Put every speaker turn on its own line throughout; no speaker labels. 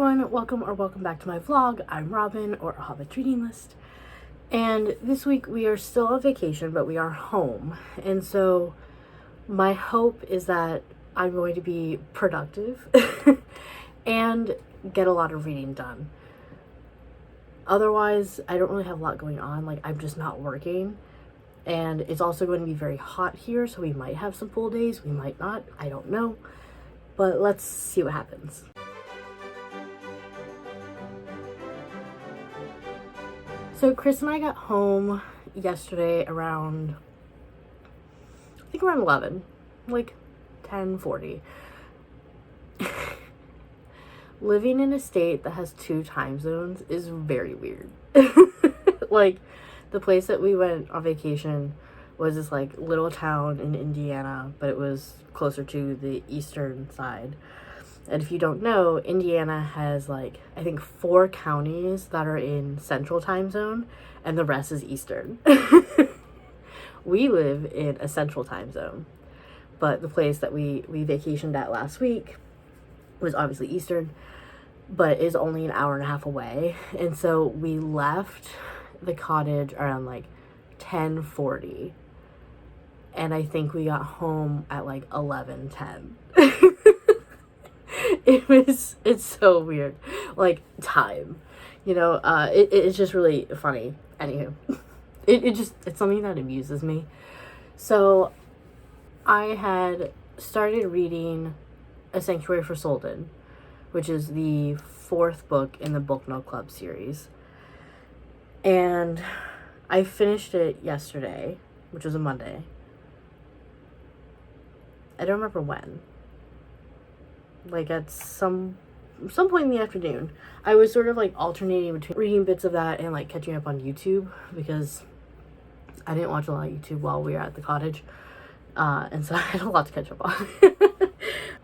everyone, welcome back to my vlog. I'm Robin, or A Hobbit Reading List, and this week we are still on vacation, but we are home, and so my hope is that I'm going to be productive and get a lot of reading done. Otherwise, I don't really have a lot going on. Like, I'm just not working, and it's also going to be very hot here, so we might have some full days, we might not, I don't know, but let's see what happens. So Chris and I got home yesterday around, I think around 11, like 10:40. Living in a state that has 2 time zones is very weird. Like, the place that we went on vacation was this like little town in Indiana, but it was closer to the eastern side. And if you don't know, Indiana has like, I think 4 counties that are in central time zone and the rest is eastern. We live in a central time zone, but the place that we vacationed at last week was obviously eastern, but is only an hour and a half away. And so we left the cottage around like 10:40, and I think we got home at like 11:10. It's so weird, like, time, you know. It's just really funny. Anywho, it's something that amuses me. So I had started reading A Sanctuary for Soulden, which is the 4th book in the Book No Club series, and I finished it yesterday, which was a Monday. I don't remember when. Like, at some point in the afternoon. I was sort of like alternating between reading bits of that and like catching up on YouTube, because I didn't watch a lot of YouTube while we were at the cottage, and so I had a lot to catch up on.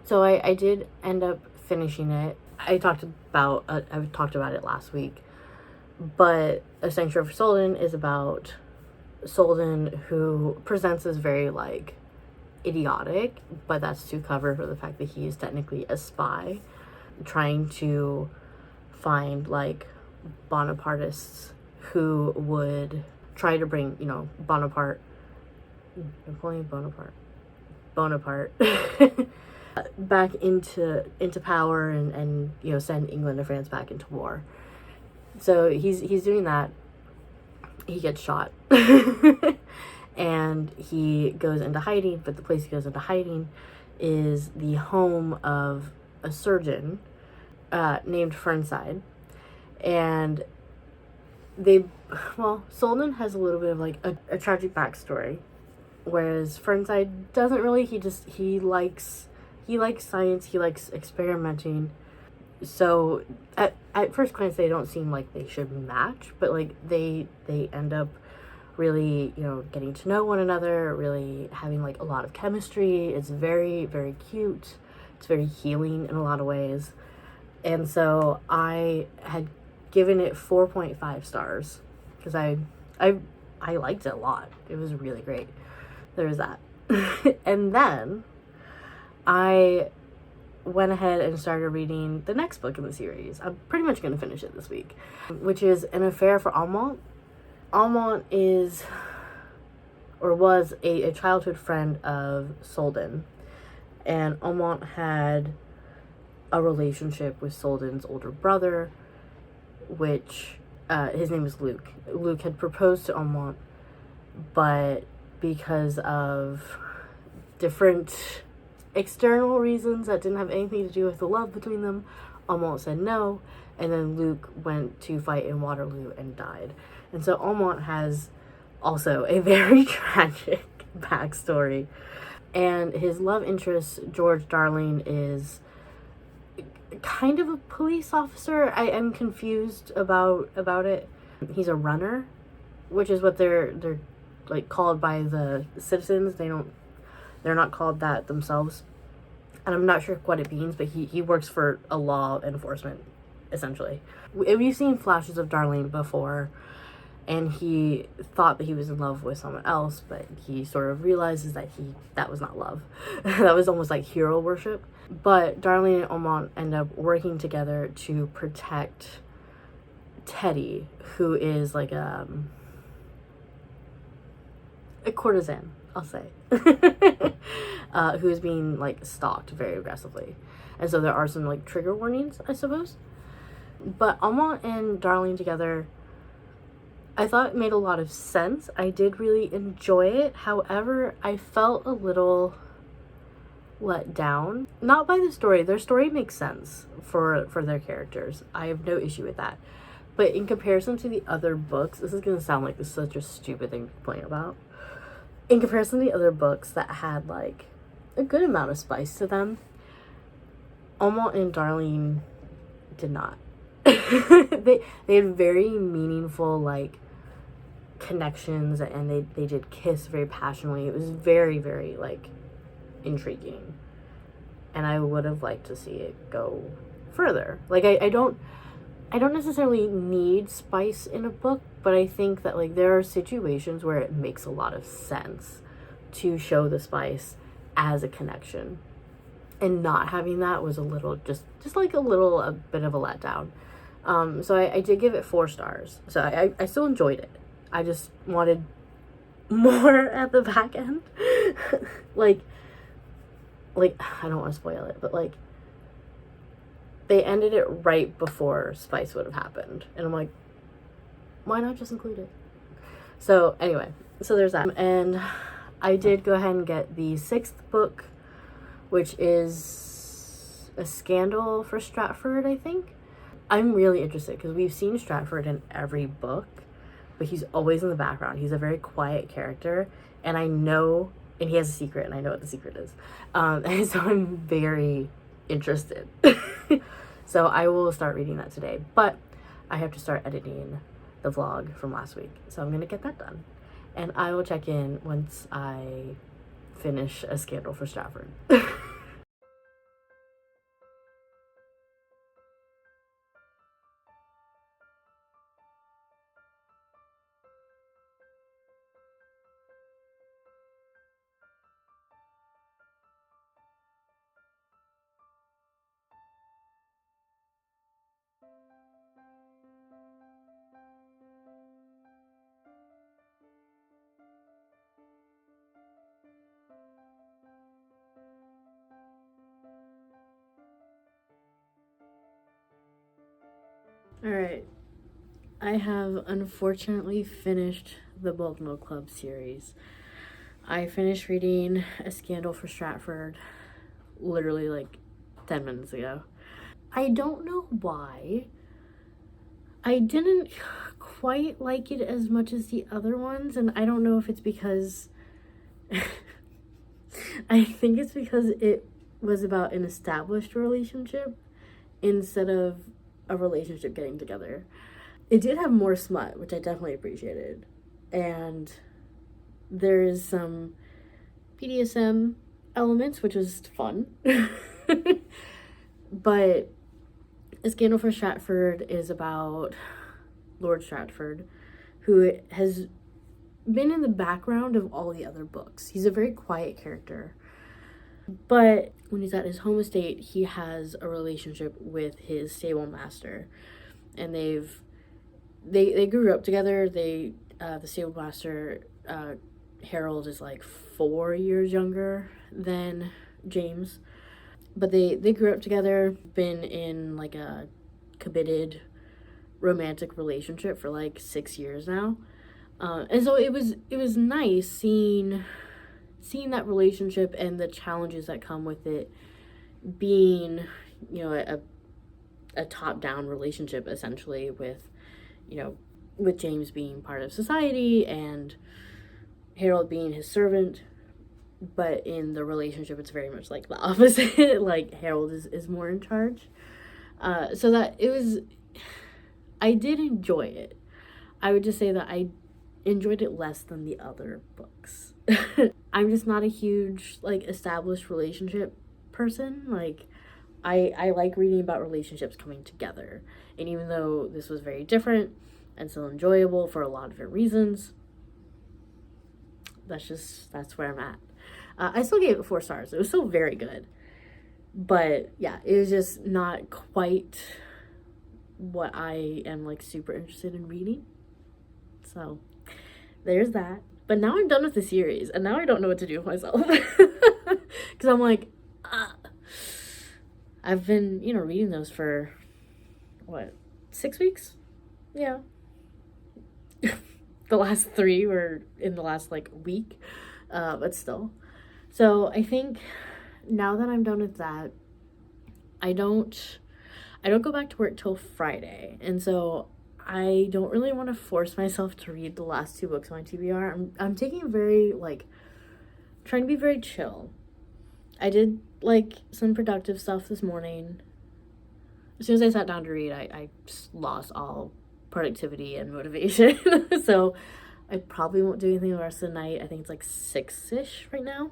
So I did end up finishing it. I've talked about it last week, but A Sanctuary for Soulden is about Soulden, who presents as very like idiotic, but that's to cover for the fact that he is technically a spy trying to find like Bonapartists who would try to bring, you know, Napoleon Bonaparte back into power and you know, send England and France back into war. So he's doing that. He gets shot. And he goes into hiding, but the place he goes into hiding is the home of a surgeon named Fernside. And Soulden has a little bit of like a tragic backstory, whereas Fernside doesn't really. He likes science, he likes experimenting. So at first glance they don't seem like they should match, but like they end up really, you know, getting to know one another, really having like a lot of chemistry. It's very, very cute. It's very healing in a lot of ways. And so I had given it 4.5 stars because I liked it a lot. It was really great. There was that. And then I went ahead and started reading the next book in the series. I'm pretty much going to finish it this week, which is An Affair for Aumont. Aumont is, or was, a childhood friend of Soulden, and Aumont had a relationship with Soulden's older brother, which, his name is Luke. Luke had proposed to Aumont, but because of different external reasons that didn't have anything to do with the love between them, Aumont said no, and then Luke went to fight in Waterloo and died. And so Aumont has also a very tragic backstory. And his love interest, George Darling, is kind of a police officer. I am confused about it. He's a runner, which is what they're like called by the citizens. They're not called that themselves. And I'm not sure what it means, but he works for a law enforcement, essentially. We've seen flashes of Darling before. and he thought that he was in love with someone else, but he sort of realizes that that was not love. That was almost like hero worship. But Darlene and Aumont end up working together to protect Teddy, who is like a courtesan, I'll say, who is being like stalked very aggressively. And so there are some like trigger warnings, I suppose. But Aumont and Darlene together, I thought it made a lot of sense. I did really enjoy it. However, I felt a little let down. Not by the story. Their story makes sense for their characters. I have no issue with that. But in comparison to the other books, this is going to sound like this is such a stupid thing to complain about. In comparison to the other books that had like a good amount of spice to them, Aumont and Darlene did not. they had very meaningful like connections, and they did kiss very passionately. It was very, very like intriguing, and I would have liked to see it go further. Like I don't necessarily need spice in a book, but I think that like there are situations where it makes a lot of sense to show the spice as a connection, and not having that was a little just like a bit of a letdown. So I did give it 4 stars. So I still enjoyed it. I just wanted more at the back end. like I don't want to spoil it, but like they ended it right before spice would have happened, and I'm like, why not just include it? So anyway, so there's that. And I did go ahead and get the 6th book, which is a Scandal for Stratford, I think. I'm really interested because we've seen Stratford in every book, but he's always in the background. He's a very quiet character, and I know, and he has a secret, and I know what the secret is. And so I'm very interested. So I will start reading that today, but I have to start editing the vlog from last week. So I'm going to get that done, and I will check in once I finish A Scandal for Stratford. Alright, I have unfortunately finished the Bulk Milk Club series. I finished reading A Scandal for Stratford literally like 10 minutes ago. I don't know why. I didn't quite like it as much as the other ones, and I don't know if it's because I think it's because it was about an established relationship instead of a relationship getting together. It did have more smut, which I definitely appreciated, and there is some BDSM elements, which is fun. But A Scandal for Stratford is about Lord Stratford, who has been in the background of all the other books. He's a very quiet character, but when he's at his home estate, he has a relationship with his stable master, and they grew up together. The stable master, Harold, is like 4 years younger than James, but they grew up together, been in like a committed romantic relationship for like 6 years now. And so it was nice seeing that relationship and the challenges that come with it being, you know, a top-down relationship, essentially, with, you know, with James being part of society and Harold being his servant. But in the relationship, it's very much like the opposite. Like, Harold is more in charge. So that I did enjoy it. I would just say that I enjoyed it less than the other books. I'm just not a huge, like, established relationship person. Like, I like reading about relationships coming together. And even though this was very different, and still enjoyable for a lot of different reasons. That's where I'm at. I still gave it 4 stars. It was still very good. But yeah, it was just not quite what I am like super interested in reading. So there's that. But now I'm done with the series, and now I don't know what to do with myself. Because I'm like, I've been, reading those for, 6 weeks? Yeah. The last 3 were in the last, week. But still. So I think now that I'm done with that, I don't go back to work till Friday. And so I don't really want to force myself to read the last 2 books on my TBR. I'm taking a very, trying to be very chill. I did, some productive stuff this morning. As soon as I sat down to read, I just lost all productivity and motivation. So I probably won't do anything the rest of the night. I think it's 6-ish right now.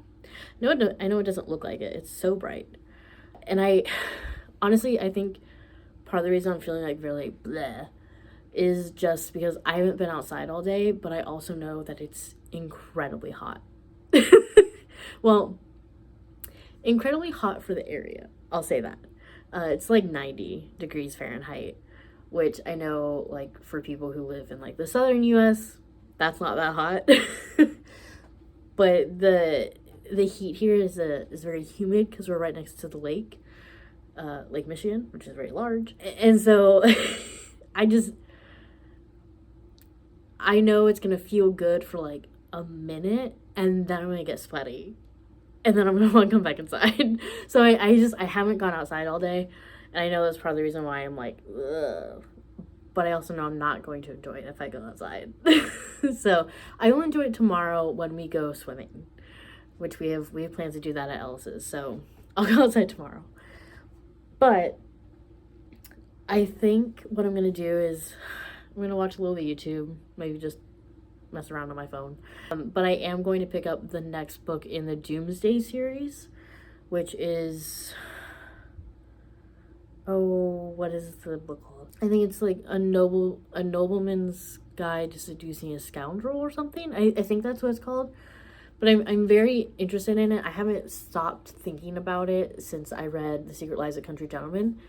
No, I know it doesn't look like it. It's so bright. And honestly, I think part of the reason I'm feeling really bleh is just because I haven't been outside all day, but I also know that it's incredibly hot. Well, incredibly hot for the area. I'll say that. It's 90 degrees Fahrenheit, which I know, for people who live in, the southern U.S., that's not that hot. But the heat here is very humid because we're right next to the lake, Lake Michigan, which is very large. And so I know it's going to feel good for, a minute, and then I'm going to get sweaty. And then I'm going to want to come back inside. So I haven't gone outside all day. And I know that's part of the reason why I'm ugh. But I also know I'm not going to enjoy it if I go outside. So I will enjoy it tomorrow when we go swimming, which we have plans to do that at Ellis's. So I'll go outside tomorrow. But I think what I'm going to do is I'm going to watch a little bit of YouTube, maybe just mess around on my phone. But I am going to pick up the next book in the Doomsday series, which is, what is the book called? I think it's a nobleman's guide to seducing a scoundrel or something. I think that's what it's called. But I'm very interested in it. I haven't stopped thinking about it since I read The Secret Lives of Country Gentlemen,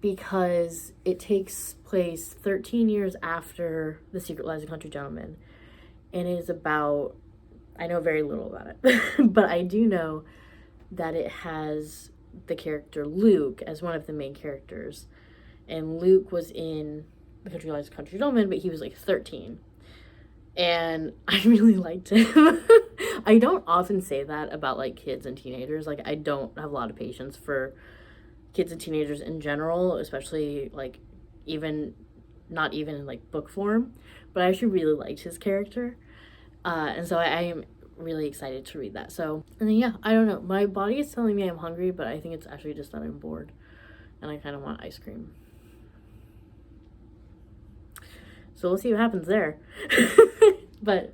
because it takes place 13 years after The Secret Lives of Country Gentlemen. And it is about, I know very little about it, but I do know that it has the character Luke as one of the main characters. And Luke was in The Country Lives of Country Gentlemen, but he was 13. And I really liked him. I don't often say that about kids and teenagers. I don't have a lot of patience for kids and teenagers in general, especially not even in book form. But I actually really liked his character. And so I am really excited to read that. So, and then yeah, I don't know. My body is telling me I'm hungry, but I think it's actually just that I'm bored. And I kind of want ice cream. So we'll see what happens there. But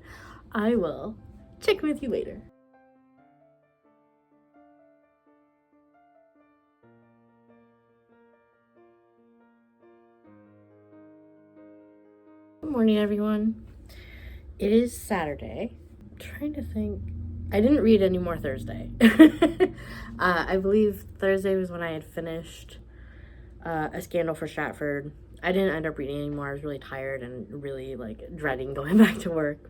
I will check with you later. Good morning, everyone. It is Saturday. I'm trying to think. I didn't read any more Thursday. I believe Thursday was when I had finished A Scandal for Stratford. I didn't end up reading anymore. I was really tired and really dreading going back to work.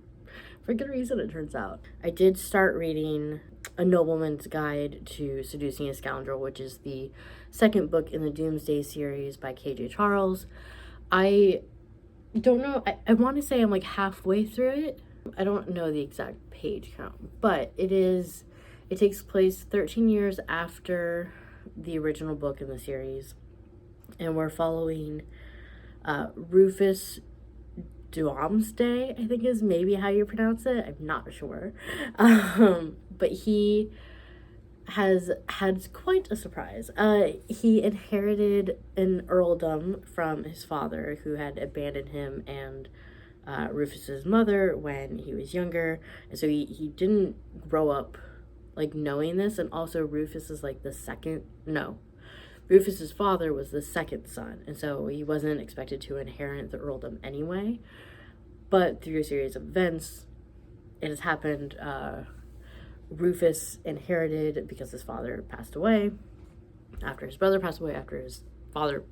For good reason, it turns out. I did start reading A Nobleman's Guide to Seducing a Scoundrel, which is the second book in the Doomsday series by K.J. Charles. I don't know. I want to say I'm halfway through it. I don't know the exact page count, but it takes place 13 years after the original book in the series. And we're following Rufus Duomsday, I think is maybe how you pronounce it. I'm not sure. But he has had quite a surprise. He inherited an earldom from his father, who had abandoned him and Rufus's mother when he was younger. And so he didn't grow up knowing this. And also Rufus is Rufus's father was the second son, and so he wasn't expected to inherit the earldom anyway. But through a series of events, it has happened. Rufus inherited because his father passed away, after his brother passed away, after his father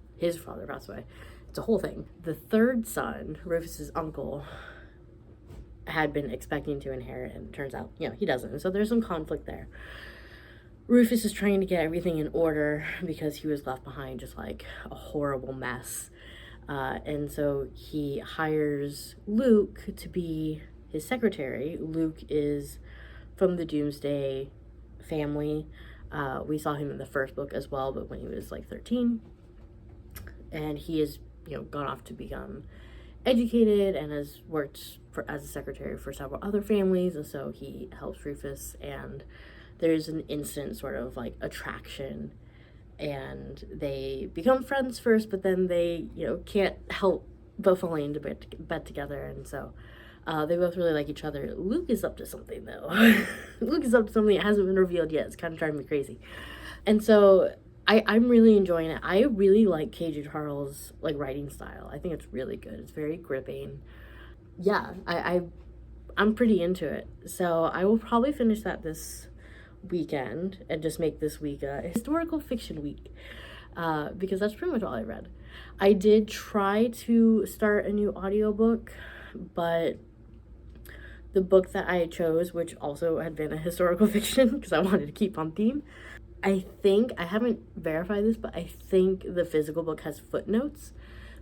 passed away. It's a whole thing. The third son, Rufus's uncle, had been expecting to inherit, and it turns out, he doesn't. And so there's some conflict there. Rufus is trying to get everything in order because he was left behind just like a horrible mess. And so he hires Luke to be his secretary. Luke is from the Doomsday family. We saw him in the first book as well, but when he was like 13. And he has, gone off to become educated and has worked as a secretary for several other families. And so he helps Rufus, and there's an instant sort of like attraction, and they become friends first, but then they, can't help but falling into bed together. And so they both really like each other. Luke is up to something, though. Luke is up to something that hasn't been revealed yet. It's kind of driving me crazy. And so I'm really enjoying it. I really like KJ Charles' like writing style. I think it's really good. It's very gripping. Yeah, I'm pretty into it. So I will probably finish that this weekend and just make this week a historical fiction week, because that's pretty much all I read. I did try to start a new audiobook, but the book that I chose, which also had been a historical fiction because I wanted to keep on theme, I haven't verified this, but I think the physical book has footnotes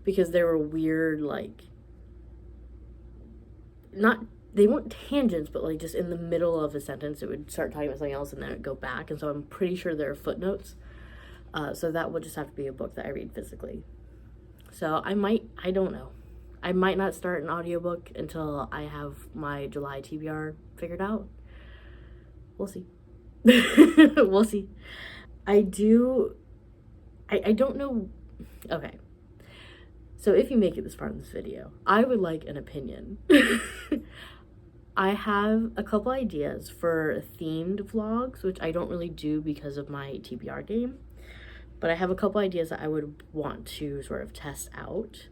because there were weird, like, they weren't tangents, but like just in the middle of a sentence, it would start talking about something else and then it would go back. And so I'm pretty sure there are footnotes. So that would just have to be a book that I read physically. So I don't know. I might not start an audiobook until I have my July TBR figured out. We'll see. We'll see. I don't know. Okay. So if you make it this far in this video, I would like an opinion. I have a couple ideas for themed vlogs, which I don't really do because of my TBR game. But I have a couple ideas that I would want to sort of test out.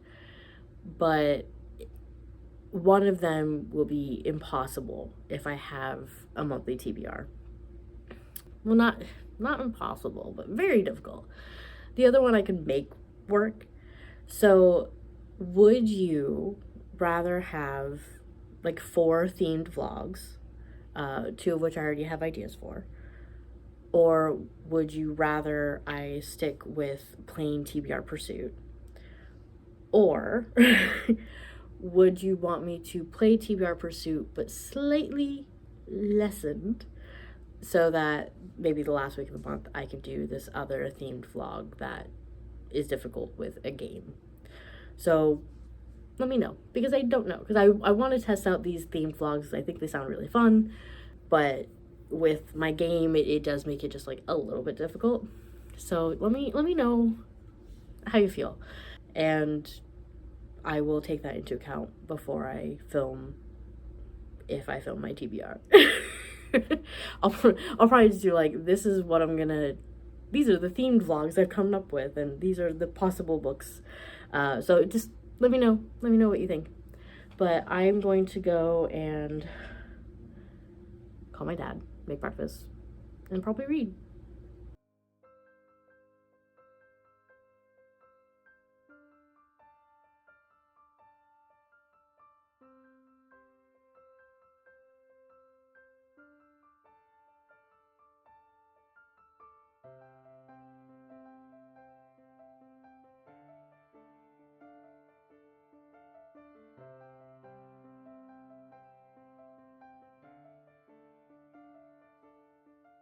But one of them will be impossible if I have a monthly TBR. Well, not impossible, but very difficult. The other one I could make work. So would you rather have like 4 themed vlogs, 2 of which I already have ideas for, or would you rather I stick with plain TBR Pursuit? Or would you want me to play TBR Pursuit but slightly lessened so that maybe the last week of the month I can do this other themed vlog that is difficult with a game? So let me know, because I don't know, because I want to test out these themed vlogs. I think they sound really fun, but with my game it does make it just like a little bit difficult. So let me know how you feel, and I will take that into account before I film, if I film my TBR. I'll probably just do like, these are the themed vlogs I've come up with, and these are the possible books. So just let me know what you think. But I'm going to go and call my dad, make breakfast, and probably read.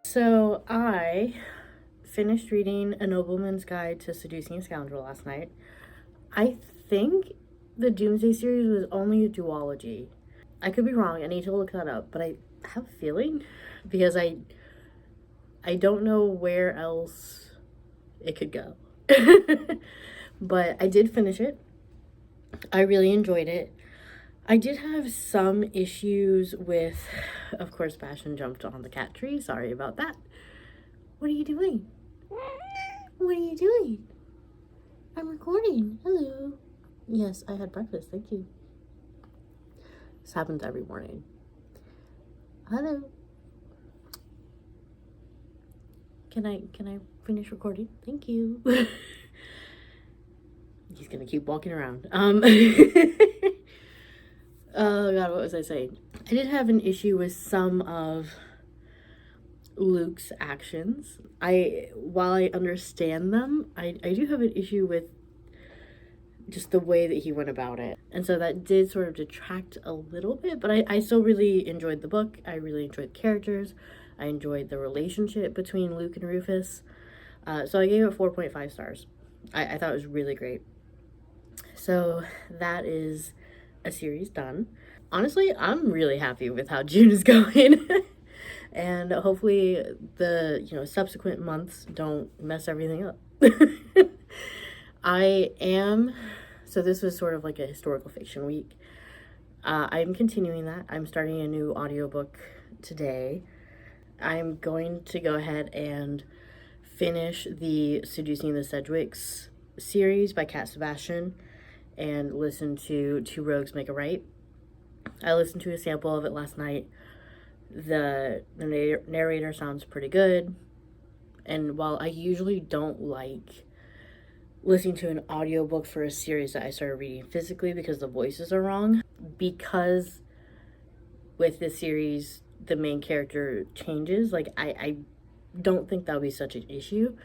So I finished reading A Nobleman's Guide to Seducing a Scoundrel last night. I think the Doomsday series was only a duology. I could be wrong. I need to look that up, but I have a feeling, because I don't know where else it could go. But I did finish it. I really enjoyed it. I did have some issues with, of course, Sebastian jumped on the cat tree. Sorry about that. What are you doing? What are you doing? I'm recording. Hello. Yes, I had breakfast. Thank you. This happens every morning. Hello. Can I finish recording? Thank you. He's gonna keep walking around. Oh god, what was I saying? I did have an issue with some of Luke's actions. While I understand them, I do have an issue with just the way that he went about it. And so that did sort of detract a little bit, but I still really enjoyed the book. I really enjoyed the characters. I enjoyed the relationship between Luke and Rufus. So I gave it 4.5 stars. I thought it was really great. So that is a series done. Honestly, I'm really happy with how June is going. And hopefully the, subsequent months don't mess everything up. So this was sort of like a historical fiction week. I'm continuing that. I'm starting a new audiobook today. I'm going to go ahead and finish the Seducing the Sedgwicks series by Sebastian and listen to Two Rogues Make a Right. I listened to a sample of it last night. The narrator sounds pretty good. And while I usually don't like listening to an audiobook for a series that I started reading physically because the voices are wrong, because with this series the main character changes, like I don't think that'll be such an issue.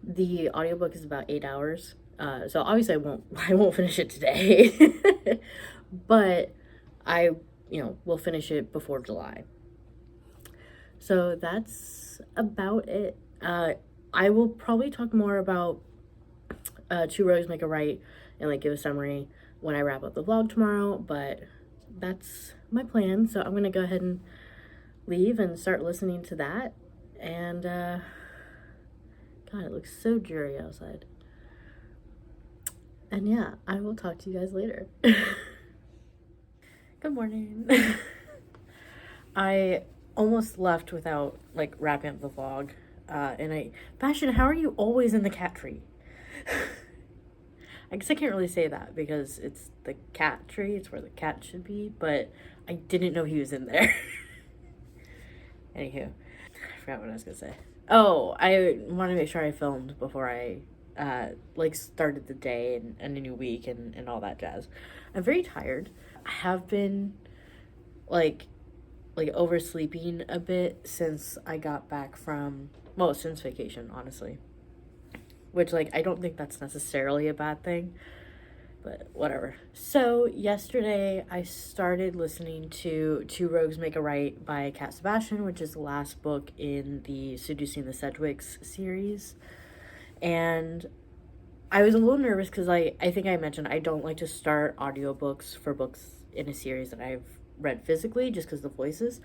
The audiobook is about 8 hours, so obviously I won't finish it today. But I will finish it before July. So that's about it. I will probably talk more about Two Rogues Make a Right and give a summary when I wrap up the vlog tomorrow, but that's my plan. So I'm gonna go ahead and leave and start listening to that. And God, it looks so dreary outside. And yeah, I will talk to you guys later. Good morning. I almost left without wrapping up the vlog. Sebastian, how are you always in the cat tree? I guess I can't really say that because it's the cat tree. It's where the cat should be, but I didn't know he was in there. Anywho, I forgot what I was gonna say. Oh, I want to make sure I filmed before I started the day and a new week and all that jazz. I'm very tired. I have been oversleeping a bit since I got back from, since vacation, honestly. Which, I don't think that's necessarily a bad thing, but whatever. So, yesterday, I started listening to Two Rogues Make a Right by Sebastian, which is the last book in the Seducing the Sedgwicks series. And I was a little nervous because I think I mentioned I don't like to start audiobooks for books in a series that I've read physically just because of the voices.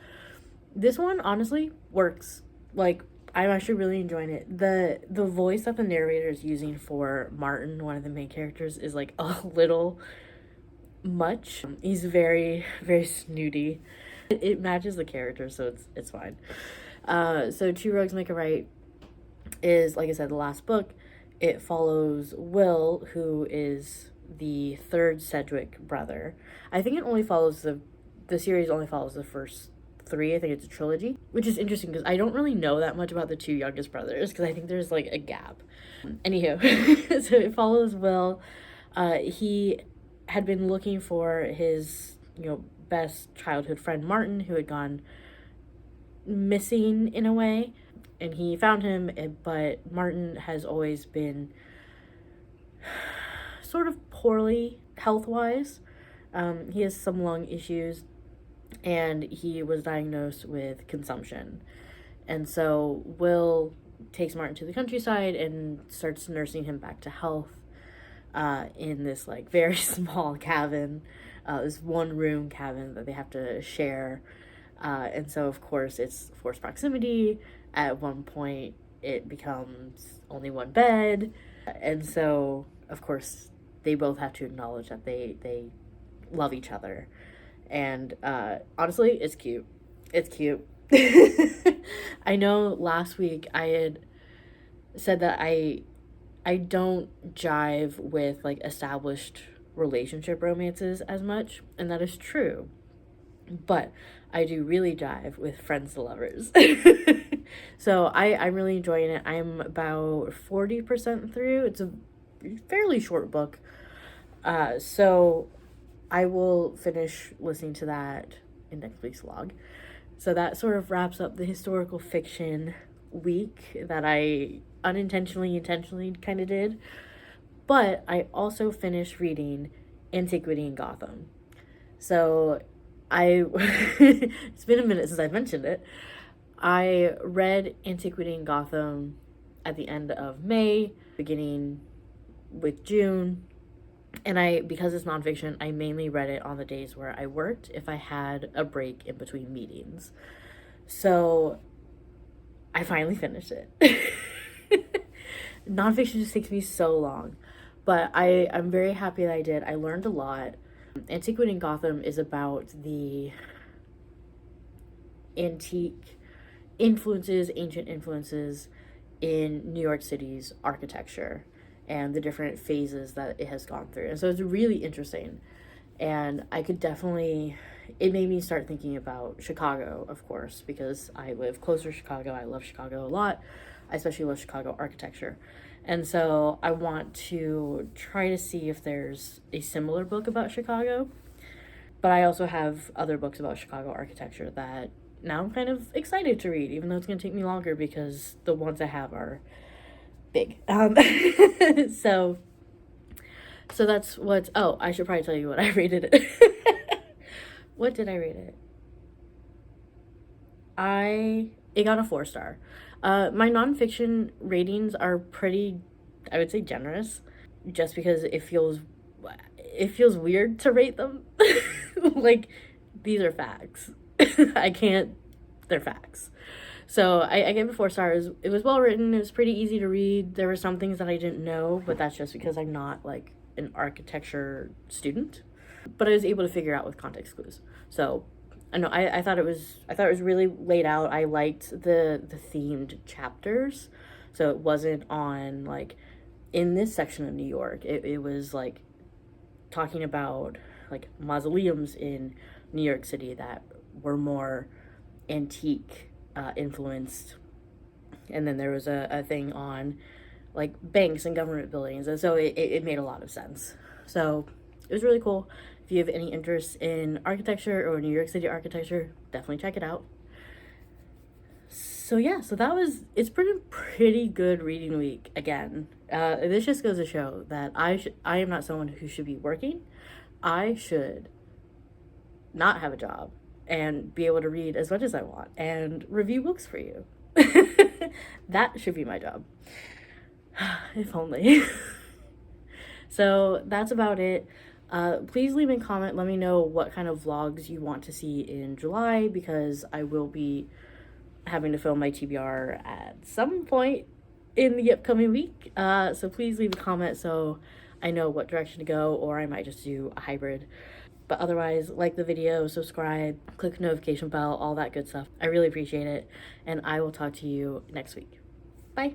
This one, honestly, works. I'm actually really enjoying it. The voice that the narrator is using for Martin, one of the main characters, is a little much. He's very, very snooty. It matches the character, so it's fine. So Two Rogues Make a Right is, like I said, the last book. It follows Will, who is the third Sedgwick brother. I think it only follows the series only follows the first 3. I think it's a trilogy, which is interesting because I don't really know that much about the 2 youngest brothers because I think there's a gap. Anywho, so it follows Will. He had been looking for his best childhood friend Martin, who had gone missing in a way, and he found him, but Martin has always been sort of poorly health-wise. He has some lung issues, and he was diagnosed with consumption. And so Will takes Martin to the countryside and starts nursing him back to health in this very small cabin, this one-room cabin that they have to share. And so, of course, it's forced proximity. At one point, it becomes only one bed. And so, of course, they both have to acknowledge that they love each other. And honestly, it's cute. It's cute. I know last week I had said that I don't jive with like established relationship romances as much, and that is true. But I do really jive with friends to lovers. So I'm really enjoying it. I'm about 40% through. It's a fairly short book. So I will finish listening to that in next week's vlog. So that sort of wraps up the historical fiction week that I intentionally kind of did. But I also finished reading Antiquity in Gotham. So it's been a minute since I mentioned it. I read Antiquity in Gotham at the end of May, beginning with June. And because it's nonfiction, I mainly read it on the days where I worked, if I had a break in between meetings. So I finally finished it. Nonfiction just takes me so long, but I'm very happy that I did. I learned a lot. Antiquity in Gotham is about the antique influences, ancient influences in New York City's architecture and the different phases that it has gone through. And so it's really interesting. And I could definitely, it made me start thinking about Chicago, of course, because I live closer to Chicago. I love Chicago a lot. I especially love Chicago architecture. And so I want to try to see if there's a similar book about Chicago. But I also have other books about Chicago architecture that now I'm kind of excited to read, even though it's going to take me longer because the ones I have are big. So that's what, oh, I should probably tell you what I rated it. What did I rate it? It got a 4-star. My nonfiction ratings are pretty, I would say, generous, just because it feels weird to rate them. Like, these are facts. They're facts. So I gave it 4 stars. It was well written. It was pretty easy to read. There were some things that I didn't know, but that's just because I'm not like an architecture student. But I was able to figure out with context clues. So I know I thought it was really laid out. I liked the themed chapters. So it wasn't on like in this section of New York. It was like talking about like mausoleums in New York City that were more antique influenced, and then there was a thing on like banks and government buildings, and so it made a lot of sense. So it was really cool. If you have any interest in architecture or New York City architecture, definitely check it out. So yeah, so it's pretty good reading week again. This just goes to show that I am not someone who should be working. I should not have a job and be able to read as much as I want and review books for you. That should be my job. If only. So that's about it. Please leave a comment. Let me know what kind of vlogs you want to see in July, because I will be having to film my TBR at some point in the upcoming week. So please leave a comment so I know what direction to go, or I might just do a hybrid. But otherwise, like the video, subscribe, click the notification bell, all that good stuff. I really appreciate it, and I will talk to you next week. Bye.